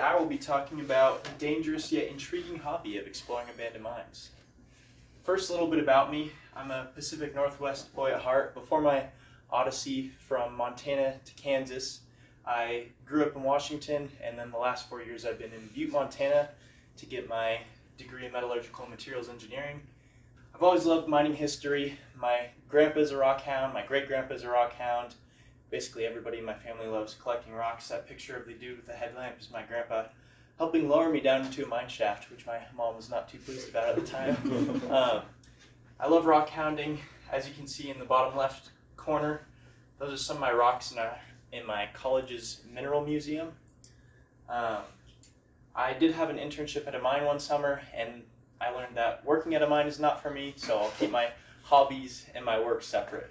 I will be talking about the dangerous yet intriguing hobby of exploring abandoned mines. First, a little bit about me. I'm a Pacific Northwest boy at heart. Before my odyssey from Montana to Kansas, I grew up in Washington, and then the last 4 years I've been in Butte, Montana to get my degree in metallurgical materials engineering. I've always loved mining history. My grandpa's a rock hound, my great-grandpa's a rock hound. Basically everybody in my family loves collecting rocks. That picture of the dude with the headlamp is my grandpa helping lower me down into a mine shaft, which my mom was not too pleased about at the time. I love rock hounding. As you can see in the bottom left corner, those are some of my rocks in my college's mineral museum. I did have an internship at a mine one summer, and I learned that working at a mine is not for me, so I'll keep my hobbies and my work separate.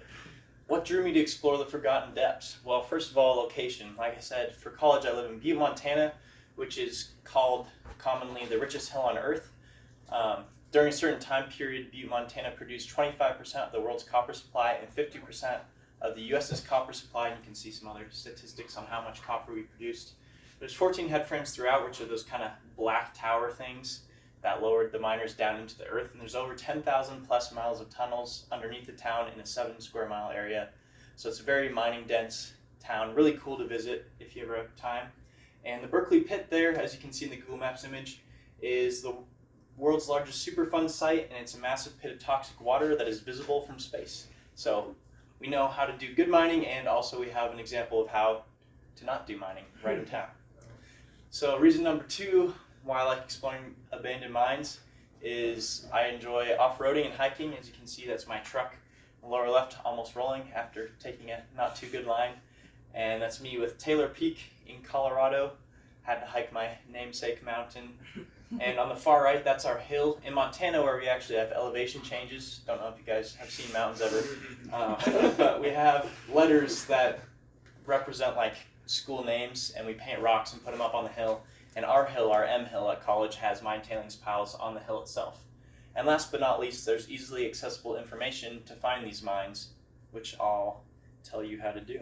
What drew me to explore the forgotten depths? Well, first of all, location. Like I said, for college I live in Butte, Montana, which is called commonly the richest hill on earth. During a certain time period, Butte, Montana produced 25% of the world's copper supply and 50% of the U.S.'s copper supply, and you can see some other statistics on how much copper we produced. There's 14 headframes throughout, which are those kind of black tower things that lowered the miners down into the earth, and there's over 10,000 plus miles of tunnels underneath the town in a 7 square mile area. So it's a very mining dense town, really cool to visit if you ever have time. And the Berkeley Pit there, as you can see in the Google Maps image, is the world's largest Superfund site, and it's a massive pit of toxic water that is visible from space. So we know how to do good mining, and also we have an example of how to not do mining right in town. So reason number 2 why I like exploring abandoned mines is I enjoy off-roading and hiking. As you can see, that's my truck in the lower left almost rolling after taking a not too good line. And that's me with Taylor Peak in Colorado. Had to hike my namesake mountain. And on the far right, that's our hill in Montana, where we actually have elevation changes. Don't know if you guys have seen mountains ever. But we have letters that represent like school names, and we paint rocks and put them up on the hill. And our hill, our M Hill at college, has mine tailings piles on the hill itself. And last but not least, there's easily accessible information to find these mines, which I'll tell you how to do.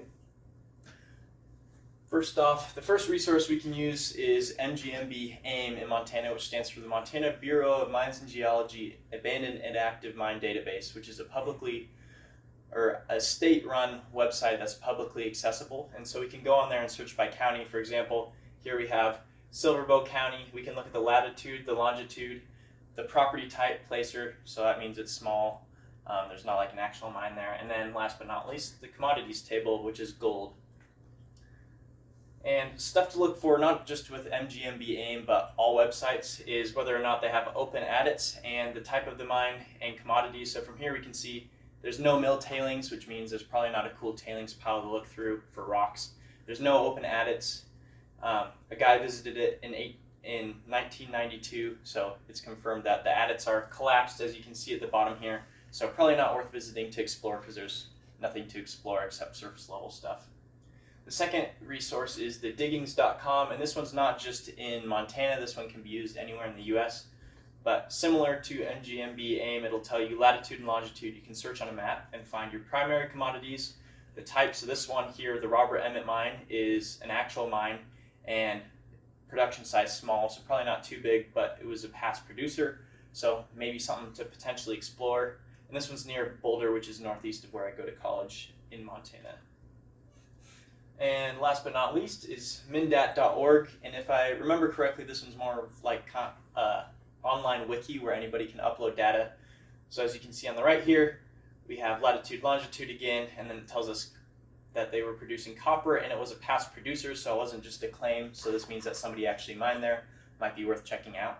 First off, the first resource we can use is MGMB AIM in Montana, which stands for the Montana Bureau of Mines and Geology Abandoned and Active Mine Database, which is a state-run website that's publicly accessible. And so we can go on there and search by county. For example, here we have Silver Bow County. We can look at the latitude, the longitude, the property type, placer, so that means it's small. There's not like an actual mine there. And then last but not least, the commodities table, which is gold. And stuff to look for, not just with MGMB AIM, but all websites, is whether or not they have open adits and the type of the mine and commodities. So from here we can see there's no mill tailings, which means there's probably not a cool tailings pile to look through for rocks. There's no open adits. A guy visited it in 1992, so it's confirmed that the adits are collapsed, as you can see at the bottom here. So probably not worth visiting to explore, because there's nothing to explore except surface level stuff. The second resource is the diggings.com, and this one's not just in Montana. This one can be used anywhere in the US. But similar to MGMB AIM, it'll tell you latitude and longitude. You can search on a map and find your primary commodities. The types of this one here, the Robert Emmett mine, is an actual mine, and production size small, so probably not too big, but it was a past producer, so maybe something to potentially explore. And this one's near Boulder, which is northeast of where I go to college in Montana. And last but not least is mindat.org, and if I remember correctly, this one's more like online wiki where anybody can upload data. So as you can see on the right here, we have latitude, longitude again, and then it tells us that they were producing copper, and it was a past producer, so it wasn't just a claim. So this means that somebody actually mined there. Might be worth checking out.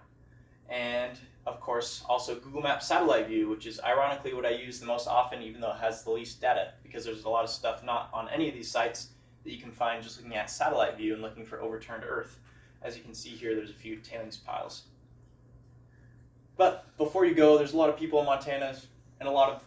And of course, also Google Maps Satellite View, which is ironically what I use the most often, even though it has the least data, because there's a lot of stuff not on any of these sites that you can find just looking at satellite view and looking for overturned earth. As you can see here, there's a few tailings piles. But before you go, there's a lot of people in Montana and a lot of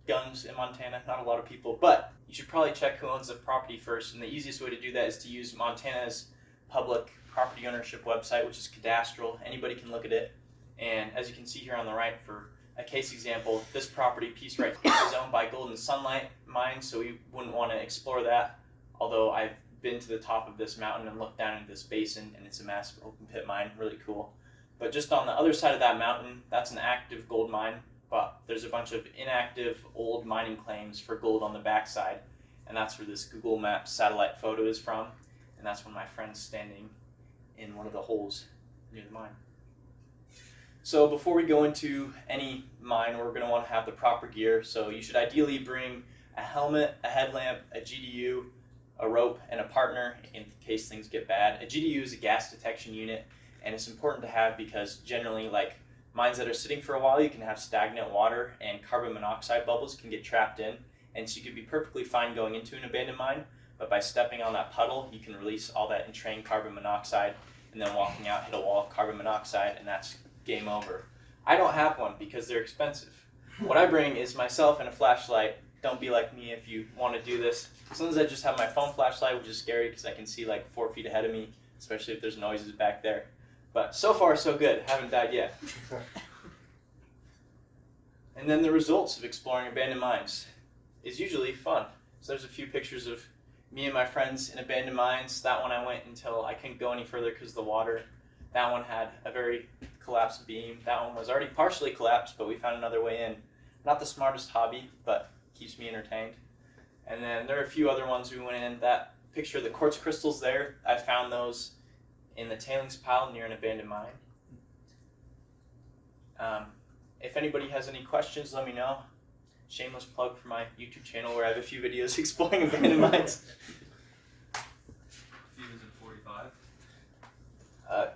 guns in Montana, not a lot of people, but you should probably check who owns the property first, and the easiest way to do that is to use Montana's public property ownership website, which is cadastral. Anybody can look at it, and as you can see here on the right, for a case example, this property piece right here is owned by Golden Sunlight Mine, so we wouldn't want to explore that, although I've been to the top of this mountain and looked down into this basin, and it's a massive open pit mine, really cool. But just on the other side of that mountain, that's an active gold mine, but there's a bunch of inactive old mining claims for gold on the backside, and that's where this Google Maps satellite photo is from, and that's when my friend's standing in one of the holes near the mine. So before we go into any mine, we're going to want to have the proper gear. So you should ideally bring a helmet, a headlamp, a GDU, a rope, and a partner in case things get bad. A GDU is a gas detection unit, and it's important to have because generally, like mines that are sitting for a while, you can have stagnant water and carbon monoxide bubbles can get trapped in, and so you could be perfectly fine going into an abandoned mine, but by stepping on that puddle, you can release all that entrained carbon monoxide, and then walking out, hit a wall of carbon monoxide, and that's game over. I don't have one because they're expensive. What I bring is myself and a flashlight. Don't be like me if you want to do this. Sometimes I just have my phone flashlight, which is scary because I can see like 4 feet ahead of me, especially if there's noises back there. But so far so good, haven't died yet. And then the results of exploring abandoned mines is usually fun. So there's a few pictures of me and my friends in abandoned mines. That one I went until I couldn't go any further because of the water. That one had a very collapsed beam. That one was already partially collapsed, but we found another way in. Not the smartest hobby, but keeps me entertained. And then there are a few other ones we went in. That picture of the quartz crystals there, I found those in the tailings pile near an abandoned mine. If anybody has any questions, let me know. Shameless plug for my YouTube channel where I have a few videos exploring abandoned mines.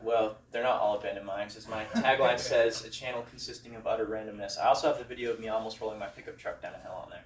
Well, they're not all abandoned mines. As my tagline says, a channel consisting of utter randomness. I also have the video of me almost rolling my pickup truck down a hill on there.